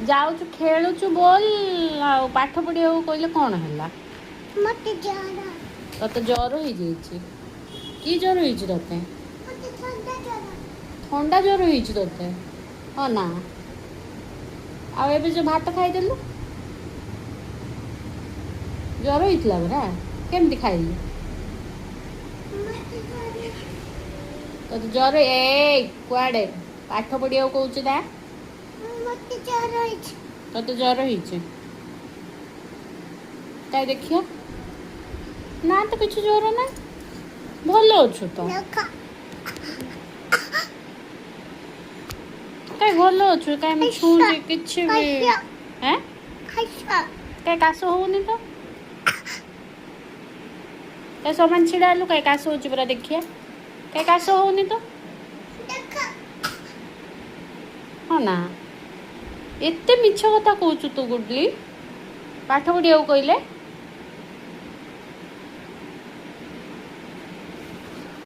जाऊचु खेलुचु बोल आ पाठ पढ़िया कहले कौन है मते जरा तते ज्वर हो जाइए कि ज्वर हो तते मते ठंडा जरा ठंडा ज्वर हो तते हाँ ना आ जो भात खाईदेलु ज्वर होता परा केमती खाइलु मते जरा तते ज्वर ए कुआडे पाठ पढ़िया कहूँ ना मते जरा तते ज्वर हो देखिए ना तो किसी ज्वर ना भल अच्छु तो नखा कहीं भल अच्छु कहीं छुचे किसी भी हैं खाइसा कहीं काश होनी तो कहीं सामान छिड़ा कहीं काश हो पूरा देखिए कहीं काश होनी तो नखा हाँ ना एते मिछ कथा कहूँ तू गुडली पाठ पढ़िया कहले